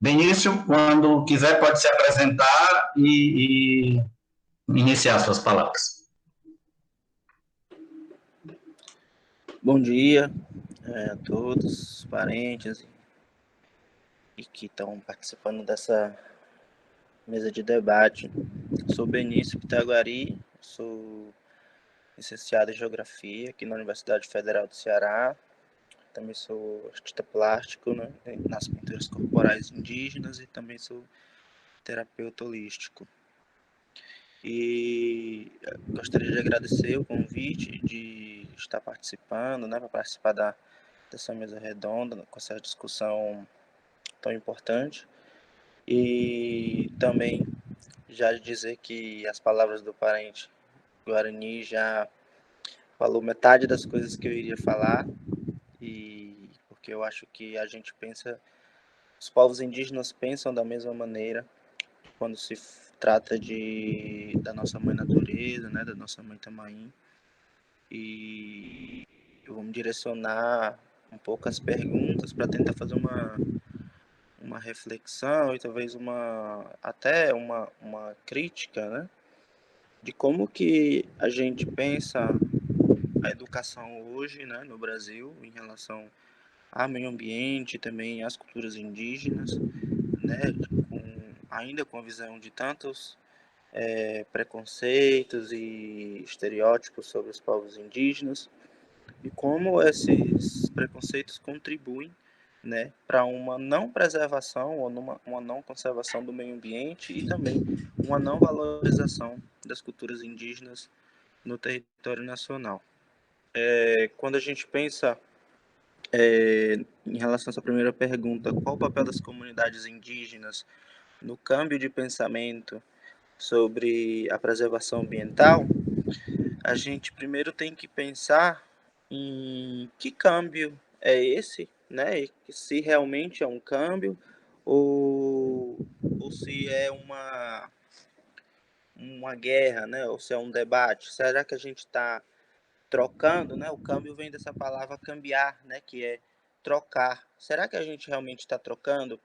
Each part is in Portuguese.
Benício, quando quiser, pode se apresentar e iniciar suas palavras. Bom dia a todos, parentes e que estão participando dessa mesa de debate. Sou Benício Pitaguari, sou licenciado em Geografia aqui na Universidade Federal do Ceará. Também sou artista plástico, né, nas pinturas corporais indígenas e também sou terapeuta holístico. E gostaria de agradecer o convite de estar participando, né, para participar dessa mesa redonda, com essa discussão tão importante. E também já dizer que as palavras do parente Guarani já falou metade das coisas que eu iria falar, e porque eu acho que a gente pensa, os povos indígenas pensam da mesma maneira quando se trata da nossa mãe natureza, né, da nossa mãe Tamaim. E vamos direcionar um pouco as perguntas para tentar fazer uma reflexão e talvez até uma crítica, né, de como que a gente pensa a educação hoje, né, no Brasil, em relação ao meio ambiente e também às culturas indígenas, né, ainda com a visão de tantos preconceitos e estereótipos sobre os povos indígenas, e como esses preconceitos contribuem, né, para uma não preservação ou uma não conservação do meio ambiente e também uma não valorização das culturas indígenas no território nacional. Quando a gente pensa em relação a essa primeira pergunta, qual o papel das comunidades indígenas no câmbio de pensamento sobre a preservação ambiental, a gente primeiro tem que pensar em que câmbio é esse, né? E se realmente é um câmbio ou se é uma guerra, né? Ou se é um debate. Será que a gente está trocando, né? O câmbio vem dessa palavra cambiar, né? Que é trocar. Será que a gente realmente está trocando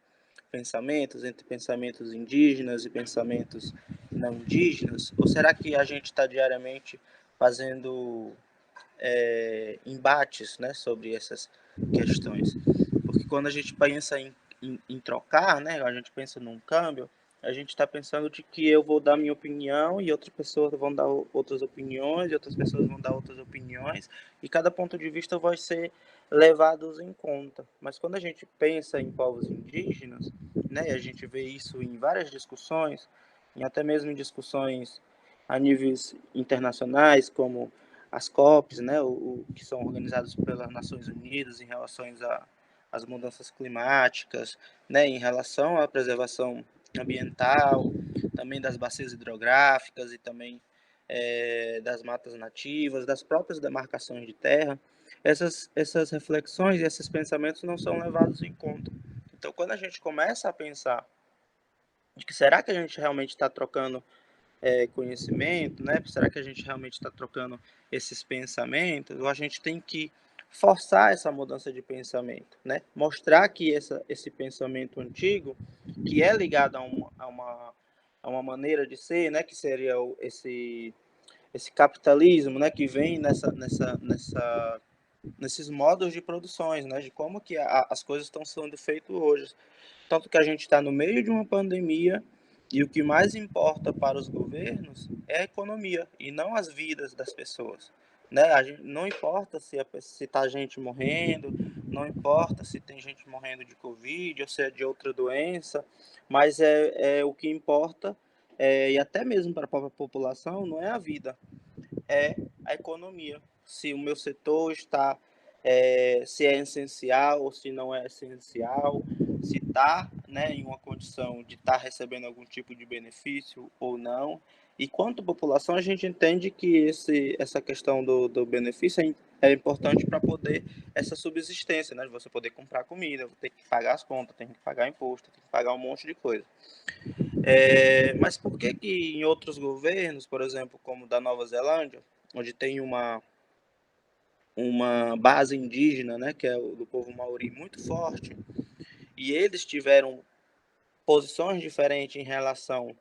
pensamentos entre pensamentos indígenas e pensamentos não indígenas? Ou será que a gente está diariamente fazendo embates, né, sobre essas questões? Porque quando a gente pensa em trocar, né, a gente pensa num câmbio, a gente está pensando de que eu vou dar minha opinião e outras pessoas vão dar outras opiniões, e outras pessoas vão dar outras opiniões, e cada ponto de vista vai ser levados em conta. Mas quando a gente pensa em povos indígenas, né, e a gente vê isso em várias discussões, e até mesmo em discussões a níveis internacionais, como as COPs, né, que são organizadas pelas Nações Unidas em relação às mudanças climáticas, né, em relação à preservação ambiental, também das bacias hidrográficas e também das matas nativas, das próprias demarcações de terra. Essas reflexões e esses pensamentos não são levados em conta. Então, quando a gente começa a pensar de que será que a gente realmente está trocando conhecimento, né? Será que a gente realmente está trocando esses pensamentos? Ou a gente tem que forçar essa mudança de pensamento, né? Mostrar que esse pensamento antigo, que é ligado a uma maneira de ser, né? Que seria esse capitalismo, né? Que vem nesses modos de produções, né? De como que as coisas estão sendo feitas hoje. Tanto que a gente está no meio de uma pandemia e o que mais importa para os governos é a economia e não as vidas das pessoas. Né? Não importa se está gente morrendo, não importa se tem gente morrendo de Covid ou se é de outra doença, mas o que importa, e até mesmo para a própria população, não é a vida, é a economia. Se o meu setor está, se é essencial ou se não é essencial, se está, né, em uma condição de estar recebendo algum tipo de benefício ou não. E quanto população, a gente entende que essa questão do benefício é importante para poder essa subsistência, né, de você poder comprar comida, ter que pagar as contas, tem que pagar imposto, tem que pagar um monte de coisa. Mas por que em outros governos, por exemplo, como o da Nova Zelândia, onde tem uma base indígena, né, que é o do povo maori muito forte, e eles tiveram posições diferentes em relação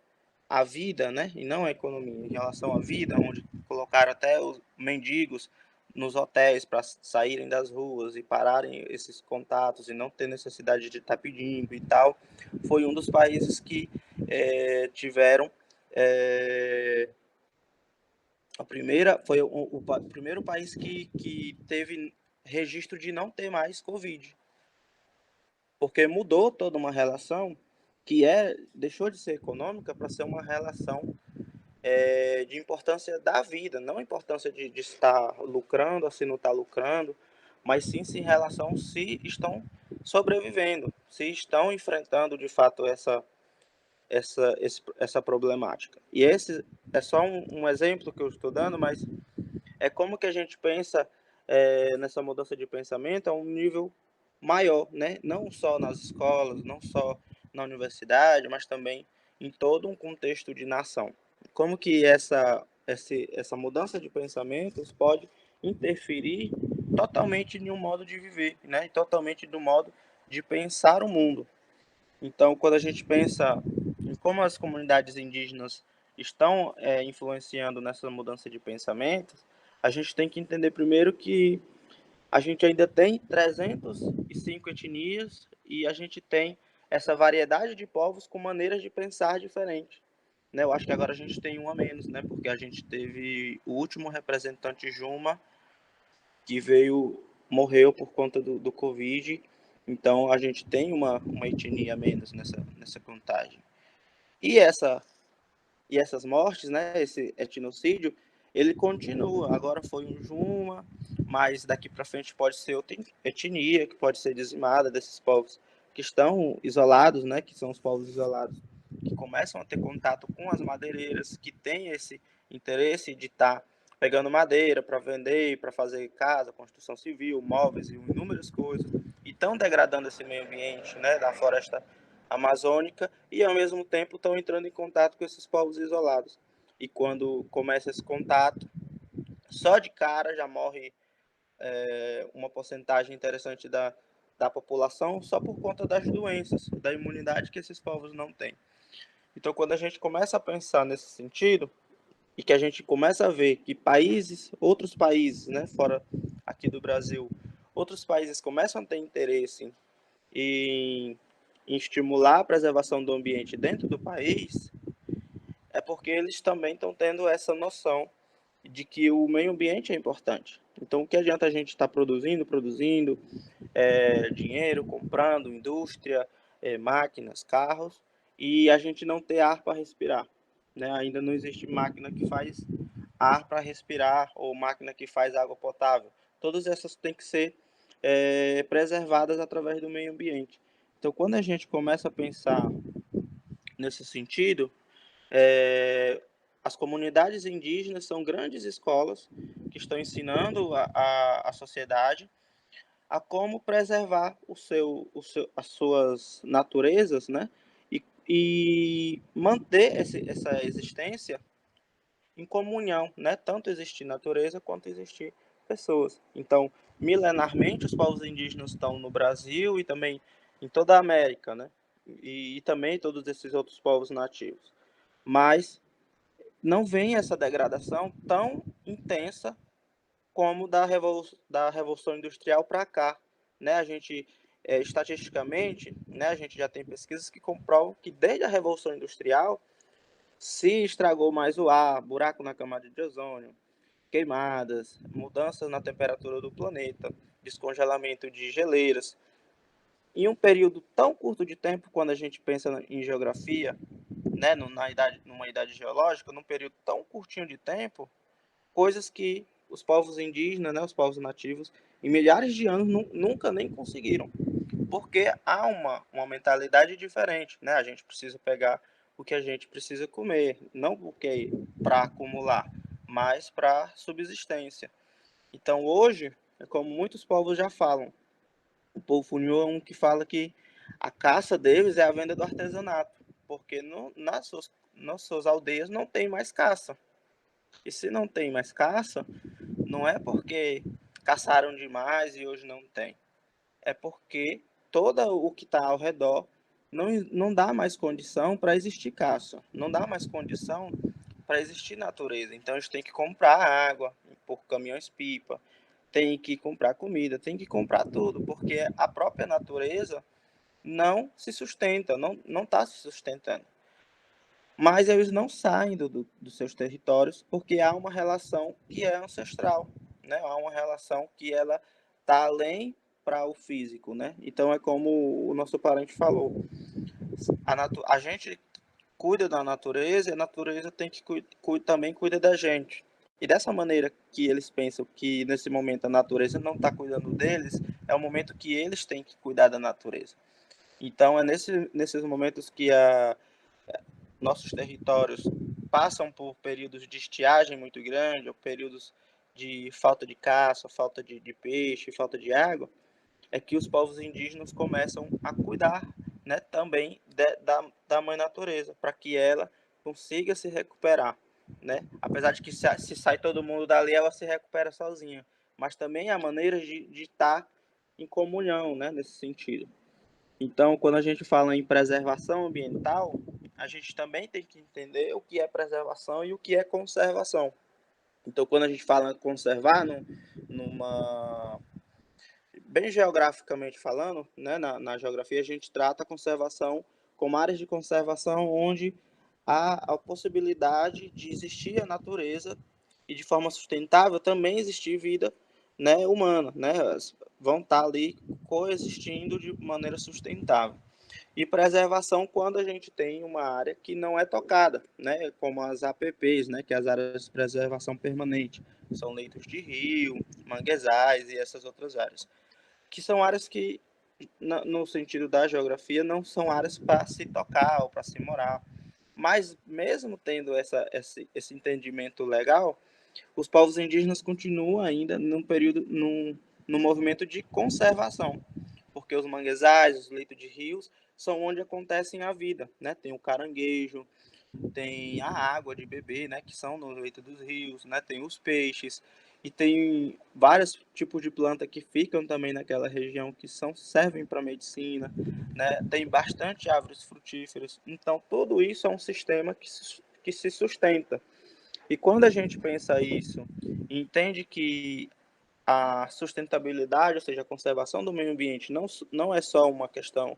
à vida, né, e não à economia, em relação à vida, onde colocaram até os mendigos nos hotéis para saírem das ruas e pararem esses contatos e não ter necessidade de estar pedindo e tal, foi um dos países que tiveram a primeira foi o primeiro país que teve registro de não ter mais Covid, porque mudou toda uma relação que deixou de ser econômica para ser uma relação de importância da vida, não importância de estar lucrando ou se não está lucrando, mas sim se em relação se estão sobrevivendo, se estão enfrentando de fato essa problemática. E esse é só um exemplo que eu estou dando, mas é como que a gente pensa nessa mudança de pensamento a um nível maior, né? Não só nas escolas, não só na universidade, mas também em todo um contexto de nação. Como que essa mudança de pensamentos pode interferir totalmente em um modo de viver, né? E totalmente no modo de pensar o mundo. Então, quando a gente pensa em como as comunidades indígenas estão influenciando nessa mudança de pensamentos, a gente tem que entender primeiro que a gente ainda tem 305 etnias e a gente tem essa variedade de povos com maneiras de pensar diferentes. Né? Eu acho que agora a gente tem um a menos, né? Porque a gente teve o último representante Juma que morreu por conta do Covid. Então a gente tem uma etnia a menos nessa contagem. E, e essas mortes, né, esse etnocídio, ele continua. Agora foi um Juma, mas daqui para frente pode ser outra etnia que pode ser dizimada desses povos que estão isolados, né, que são os povos isolados, que começam a ter contato com as madeireiras, que têm esse interesse de estar pegando madeira para vender, para fazer casa, construção civil, móveis e inúmeras coisas, e estão degradando esse meio ambiente, né, da floresta amazônica, e ao mesmo tempo estão entrando em contato com esses povos isolados. E quando começa esse contato, só de cara já morre uma porcentagem interessante da população só por conta das doenças, da imunidade que esses povos não têm. Então, quando a gente começa a pensar nesse sentido, e que a gente começa a ver que outros países, né, fora aqui do Brasil, outros países começam a ter interesse em, em estimular a preservação do ambiente dentro do país, é porque eles também estão tendo essa noção de que o meio ambiente é importante. Então, o que adianta a gente estar produzindo dinheiro, comprando indústria, máquinas, carros, e a gente não ter ar para respirar? Né? Ainda não existe máquina que faz ar para respirar ou máquina que faz água potável. Todas essas têm que ser preservadas através do meio ambiente. Então, quando a gente começa a pensar nesse sentido, as comunidades indígenas são grandes escolas que estão ensinando a sociedade a como preservar as suas naturezas, né? E manter essa existência em comunhão, né? Tanto existir natureza quanto existir pessoas. Então, milenarmente, os povos indígenas estão no Brasil e também em toda a América, né? E também todos esses outros povos nativos. Mas não vem essa degradação tão intensa como da Revolução Industrial para cá. Né? A gente, estatisticamente, né, a gente já tem pesquisas que comprovam que desde a Revolução Industrial se estragou mais o ar, buraco na camada de ozônio, queimadas, mudanças na temperatura do planeta, descongelamento de geleiras. Em um período tão curto de tempo, quando a gente pensa em geografia, né, numa idade geológica, num período tão curtinho de tempo, coisas que os povos indígenas, né, os povos nativos, em milhares de anos nunca nem conseguiram, porque há uma mentalidade diferente, né? A gente precisa pegar o que a gente precisa comer, não porque para acumular, mas para subsistência. Então hoje, é como muitos povos já falam, o povo funil é um que fala que a caça deles é a venda do artesanato, porque nas suas aldeias não tem mais caça. E se não tem mais caça, não é porque caçaram demais e hoje não tem. É porque todo o que está ao redor não dá mais condição para existir caça, não dá mais condição para existir natureza. Então a gente tem que comprar água por caminhões-pipa, tem que comprar comida, tem que comprar tudo, porque a própria natureza não se sustenta, não está se sustentando. Mas eles não saem dos seus territórios porque há uma relação que é ancestral, né? Há uma relação que ela está além para o físico, né? Então é como o nosso parente falou, a gente cuida da natureza e a natureza tem que também cuida da gente. E dessa maneira que eles pensam que nesse momento a natureza não está cuidando deles, é o momento que eles têm que cuidar da natureza. Então é nesses momentos que nossos territórios passam por períodos de estiagem muito grande, ou períodos de falta de caça, falta de peixe, falta de água, é que os povos indígenas começam a cuidar, né, também da mãe natureza, para que ela consiga se recuperar, né? Apesar de que se sai todo mundo dali, ela se recupera sozinha, mas também há maneiras de estar em comunhão, né, nesse sentido. Então, quando a gente fala em preservação ambiental, a gente também tem que entender o que é preservação e o que é conservação. Então, quando a gente fala em conservar, numa bem geograficamente falando, né, na geografia, a gente trata a conservação como áreas de conservação onde há a possibilidade de existir a natureza e de forma sustentável também existir vida, né, humana, né, vão estar ali coexistindo de maneira sustentável. E preservação quando a gente tem uma área que não é tocada, né, como as APPs, né, que é as áreas de preservação permanente, são leitos de rio, manguezais e essas outras áreas que são áreas que, no sentido da geografia, não são áreas para se tocar ou para se morar. Mas, mesmo tendo esse entendimento legal, os povos indígenas continuam ainda num movimento de conservação, porque os manguezais, os leitos de rios, são onde acontecem a vida, né? Tem o caranguejo, tem a água de beber, né, que são no leito dos rios, né, tem os peixes e tem vários tipos de planta que ficam também naquela região que servem para medicina, né, tem bastante árvores frutíferas. Então tudo isso é um sistema que se sustenta. E quando a gente pensa isso, entende que a sustentabilidade, ou seja, a conservação do meio ambiente, não é só uma questão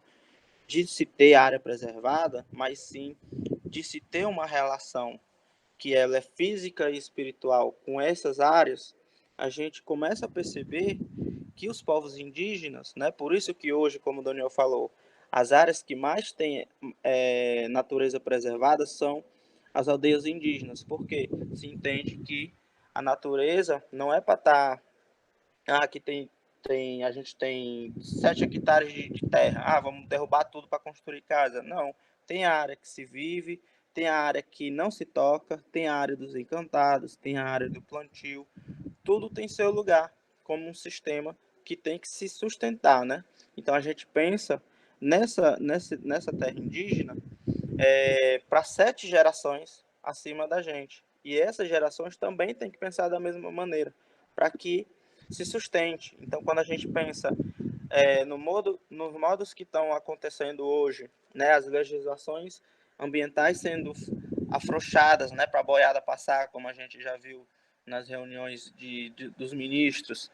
de se ter área preservada, mas sim de se ter uma relação que ela é física e espiritual com essas áreas, a gente começa a perceber que os povos indígenas, né, por isso que hoje, como o Daniel falou, as áreas que mais têm natureza preservada são as aldeias indígenas, porque se entende que a natureza não é para estar aqui a gente tem 7 hectares de terra. Vamos derrubar tudo para construir casa. Não. Tem a área que se vive, tem a área que não se toca, tem a área dos encantados, tem a área do plantio. Tudo tem seu lugar, como um sistema que tem que se sustentar, né? Então a gente pensa nessa terra indígena para 7 gerações acima da gente. E essas gerações também têm que pensar da mesma maneira, para que se sustente. Então, quando a gente pensa nos modos que estão acontecendo hoje, né, as legislações ambientais sendo afrouxadas, né, para a boiada passar, como a gente já viu nas reuniões dos ministros,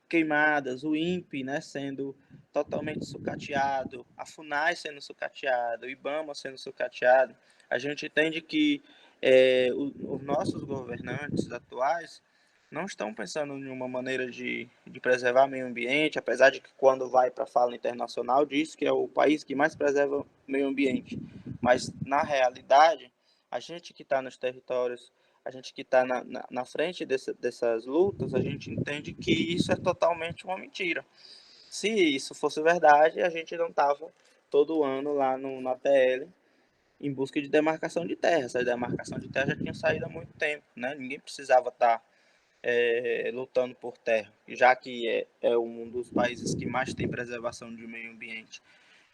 queimadas, o INPE, né, sendo totalmente sucateado, a FUNAI sendo sucateado, o IBAMA sendo sucateado, a gente entende que os nossos governantes atuais não estão pensando em uma maneira de preservar o meio ambiente, apesar de que quando vai para a fala internacional diz que é o país que mais preserva o meio ambiente. Mas, na realidade, a gente que está nos territórios, a gente que está na frente dessas lutas, a gente entende que isso é totalmente uma mentira. Se isso fosse verdade, a gente não estava todo ano lá na TL em busca de demarcação de terra. Essa demarcação de terra já tinha saído há muito tempo, né? Ninguém precisava estar lutando por terra, já que é um dos países que mais tem preservação de meio ambiente.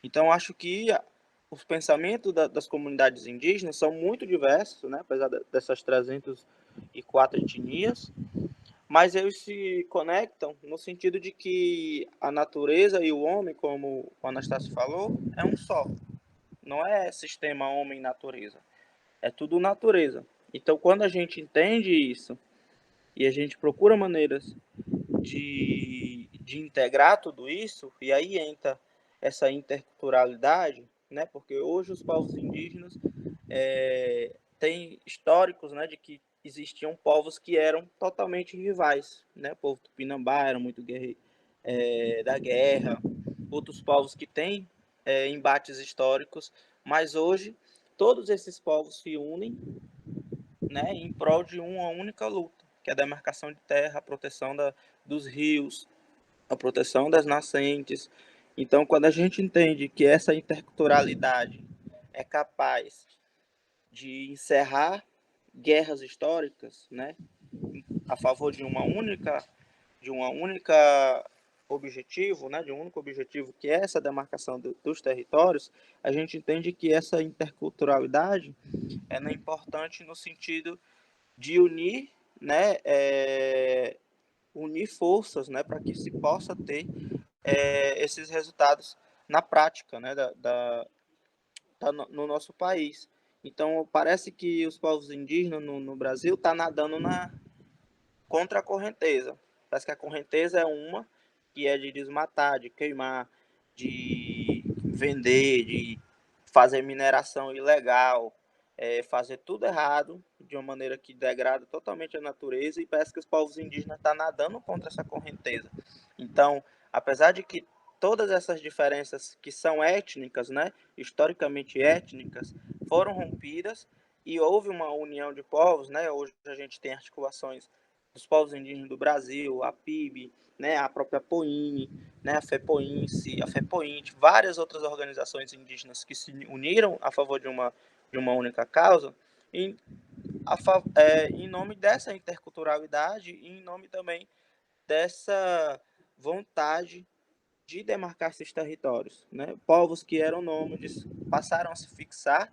Então, acho que os pensamentos das comunidades indígenas são muito diversos, né? Apesar dessas 304 etnias, mas eles se conectam no sentido de que a natureza e o homem, como o Anastácio falou, é um só. Não é sistema homem-natureza. É tudo natureza. Então, quando a gente entende isso e a gente procura maneiras de integrar tudo isso, e aí entra essa interculturalidade, né? Porque hoje os povos indígenas têm históricos, né, de que existiam povos que eram totalmente rivais, né? O povo tupinambá era muito da guerra, outros povos que têm embates históricos, mas hoje todos esses povos se unem, né, em prol de uma única luta, que é a demarcação de terra, a proteção dos rios, a proteção das nascentes. Então, quando a gente entende que essa interculturalidade é capaz de encerrar guerras históricas, né, a favor de uma única objetivo, né, de um único objetivo, que é essa demarcação dos territórios, a gente entende que essa interculturalidade é importante no sentido de unir, né, unir forças, né, para que se possa ter esses resultados na prática, né, no nosso país. Então, parece que os povos indígenas no Brasil estão nadando contra a correnteza. Parece que a correnteza é uma que é de desmatar, de queimar, de vender, de fazer mineração ilegal, fazer tudo errado, de uma maneira que degrada totalmente a natureza, e parece que os povos indígenas estão nadando contra essa correnteza. Então, apesar de que todas essas diferenças que são étnicas, né, historicamente étnicas, foram rompidas e houve uma união de povos, né? Hoje a gente tem articulações dos povos indígenas do Brasil, a PIB, né, a própria POINE, né, a FEPOINCE, a FEPOINT, várias outras organizações indígenas que se uniram a favor de uma única causa, em, em nome dessa interculturalidade e em nome também dessa vontade de demarcar esses territórios. Né? Povos que eram nômades passaram a se fixar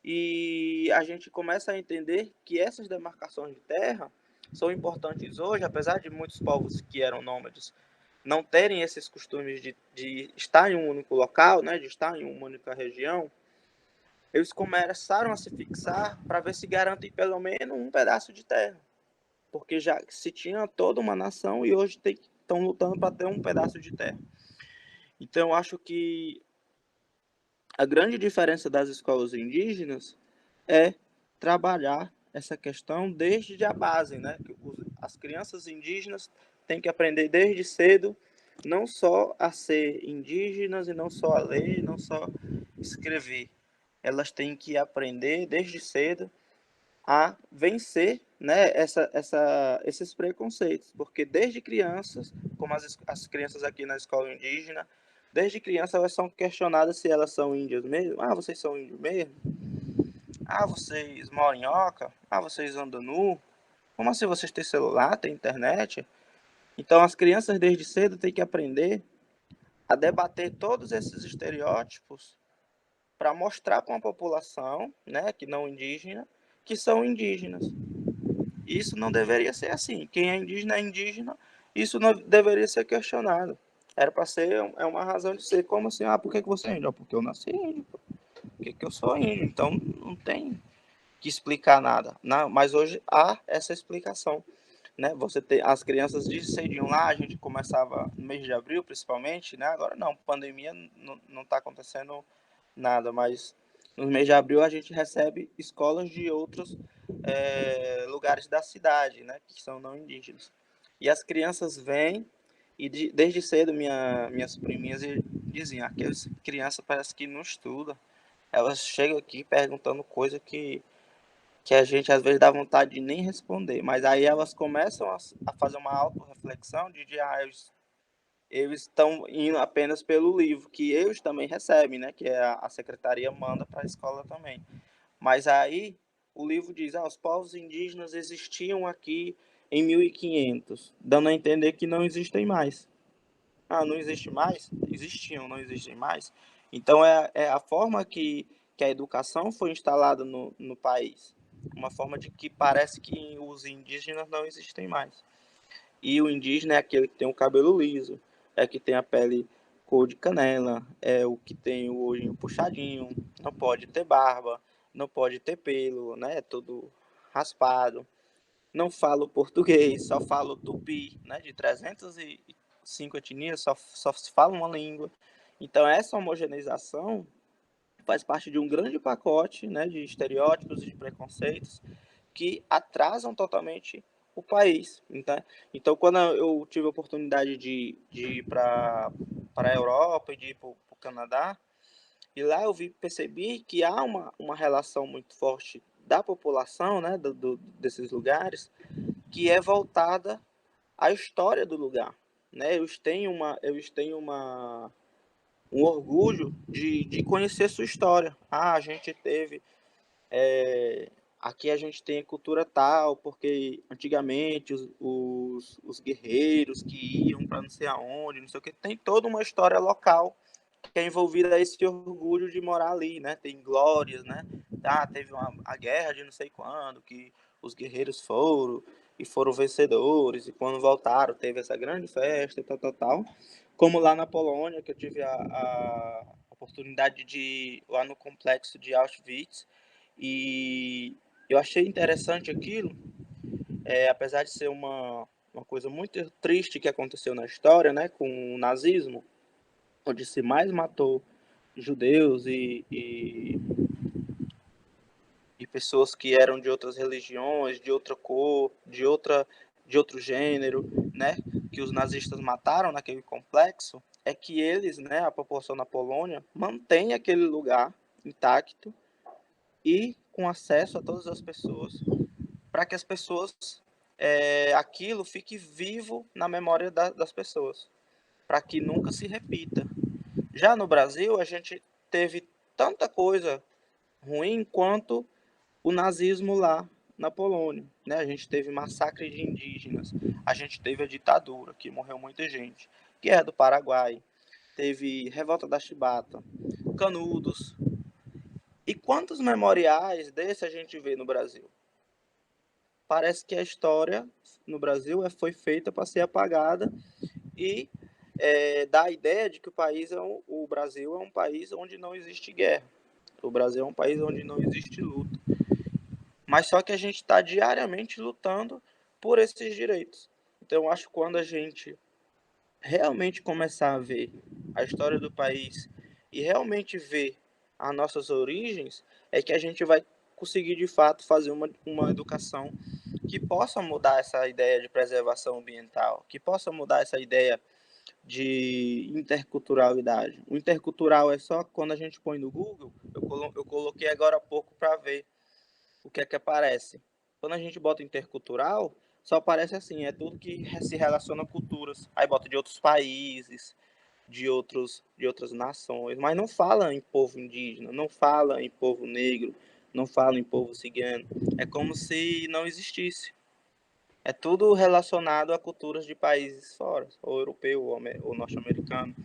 e a gente começa a entender que essas demarcações de terra são importantes hoje, apesar de muitos povos que eram nômades não terem esses costumes de estar em um único local, né, de estar em uma única região, eles começaram a se fixar para ver se garantem pelo menos um pedaço de terra, porque já se tinha toda uma nação e hoje estão lutando para ter um pedaço de terra. Então, eu acho que a grande diferença das escolas indígenas é trabalhar essa questão desde a base, né? As crianças indígenas têm que aprender desde cedo não só a ser indígenas e não só a ler, não só escrever. Elas têm que aprender desde cedo a vencer, né, esses preconceitos, porque desde crianças, como as crianças aqui na escola indígena, desde criança elas são questionadas se elas são índias mesmo. Ah, vocês são índios mesmo? Ah, vocês moram em Oca? Ah, vocês andam nu? Como assim vocês têm celular, têm internet? Então as crianças desde cedo têm que aprender a debater todos esses estereótipos para mostrar para uma população, né, que não indígena, que são indígenas. Isso não deveria ser assim. Quem é indígena, isso não deveria ser questionado. Era para ser uma razão de ser. Como assim? Ah, por que você é índio? Ah, porque eu nasci índio. Por que eu sou índio? Então não tem que explicar nada. Não, mas hoje há essa explicação. Né? Você tem as crianças de cedinho lá, a gente começava no mês de abril, principalmente, né? Agora não, pandemia não está acontecendo nada, mas no mês de abril a gente recebe escolas de outros lugares da cidade, né? Que são não indígenas. E as crianças vêm e desde cedo minhas priminhas diziam, aquelas crianças parece que não estudam. Elas chegam aqui perguntando coisa que a gente às vezes dá vontade de nem responder, mas aí elas começam a fazer uma autorreflexão de eles estão indo apenas pelo livro, que eles também recebem, né, que a secretaria manda para a escola também. Mas aí o livro diz, os povos indígenas existiam aqui em 1500, dando a entender que não existem mais. Ah, não existe mais? Existiam, não existem mais? Então é a forma que a educação foi instalada no país. Uma forma de que parece que os indígenas não existem mais. E o indígena é aquele que tem o cabelo liso, é que tem a pele cor de canela, é o que tem o olhinho puxadinho, não pode ter barba, não pode ter pelo, né? Todo raspado. Não falo português, só falo tupi, né? De 305 etnias, só se fala uma língua. Então, essa homogeneização faz parte de um grande pacote, né, de estereótipos e de preconceitos que atrasam totalmente o país. Então quando eu tive a oportunidade de ir para a Europa e de ir para o Canadá, e lá eu percebi que há uma relação muito forte da população, né, desses lugares, que é voltada à história do lugar. Né? Um orgulho de conhecer sua história. Ah, a gente teve aqui a gente tem cultura tal, porque antigamente os guerreiros que iam para não sei aonde, não sei o que, tem toda uma história local que é envolvida a esse orgulho de morar ali, né? Tem glórias, né? Ah, teve a guerra de não sei quando, que os guerreiros foram e foram vencedores, e quando voltaram teve essa grande festa e tal, tal, tal. Como lá na Polônia, que eu tive a oportunidade de ir lá no complexo de Auschwitz, e eu achei interessante aquilo, apesar de ser uma coisa muito triste que aconteceu na história, né, com o nazismo, onde se mais matou judeus e pessoas que eram de outras religiões, de outra cor, de outro gênero, né, que os nazistas mataram naquele complexo, é que eles, né, a população na Polônia, mantém aquele lugar intacto e com acesso a todas as pessoas, para que as pessoas, aquilo fique vivo na memória das pessoas, para que nunca se repita. Já no Brasil, a gente teve tanta coisa ruim quanto o nazismo lá na Polônia. Né? A gente teve massacre de indígenas, a gente teve a ditadura, que morreu muita gente, guerra do Paraguai, teve revolta da Chibata, Canudos. E quantos memoriais desse a gente vê no Brasil? Parece que a história no Brasil foi feita para ser apagada e dá a ideia de que o Brasil é um país onde não existe guerra. O Brasil é um país onde não existe luta. Mas só que a gente está diariamente lutando por esses direitos. Então, eu acho que quando a gente realmente começar a ver a história do país e realmente ver as nossas origens, é que a gente vai conseguir, de fato, fazer uma educação que possa mudar essa ideia de preservação ambiental, que possa mudar essa ideia de interculturalidade. O intercultural é só quando a gente põe no Google, eu coloquei agora há pouco para ver o que é que aparece. Quando a gente bota intercultural, só aparece assim, é tudo que se relaciona a culturas. Aí bota de outros países, de outras nações, mas não fala em povo indígena, não fala em povo negro, não fala em povo cigano. É como se não existisse. É tudo relacionado a culturas de países fora, ou europeu, ou norte-americano.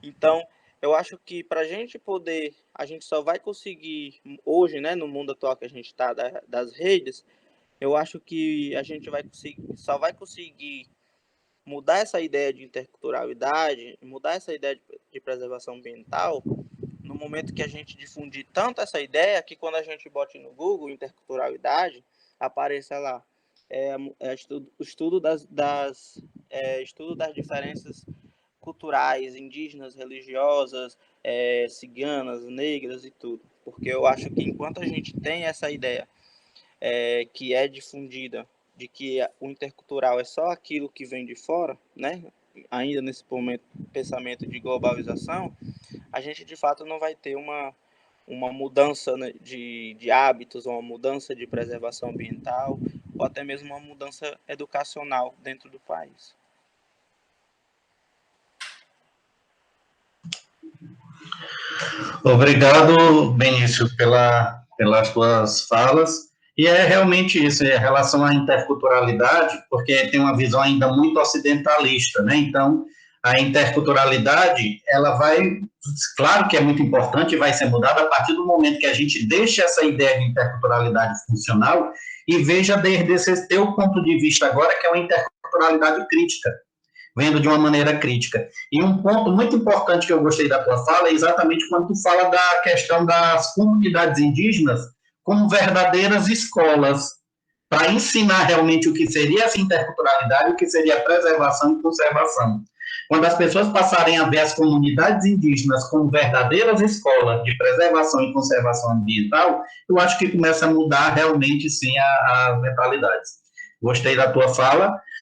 Então, eu acho que para a gente poder, a gente só vai conseguir, hoje, né, no mundo atual que a gente está, das redes, eu acho que a gente só vai conseguir mudar essa ideia de interculturalidade, mudar essa ideia de preservação ambiental, no momento que a gente difundir tanto essa ideia, que quando a gente bote no Google interculturalidade, apareça lá estudo das diferenças culturais, indígenas, religiosas, ciganas, negras e tudo. Porque eu acho que enquanto a gente tem essa ideia que é difundida de que o intercultural é só aquilo que vem de fora, né? Ainda nesse pensamento de globalização, a gente de fato não vai ter uma mudança, né, de hábitos, ou uma mudança de preservação ambiental, ou até mesmo uma mudança educacional dentro do país. Obrigado, Benício, pelas suas falas. E é realmente isso, é relação à interculturalidade, porque tem uma visão ainda muito ocidentalista, né? Então, a interculturalidade, ela vai, claro que é muito importante e vai ser mudada a partir do momento que a gente deixa essa ideia de interculturalidade funcional e veja desde esse teu ponto de vista agora, que é uma interculturalidade interculturalidade crítica, vendo de uma maneira crítica. E um ponto muito importante que eu gostei da tua fala é exatamente quando tu fala da questão das comunidades indígenas como verdadeiras escolas, para ensinar realmente o que seria essa interculturalidade, o que seria a preservação e conservação. Quando as pessoas passarem a ver as comunidades indígenas como verdadeiras escolas de preservação e conservação ambiental, eu acho que começa a mudar realmente, sim, as mentalidades. Gostei da tua fala.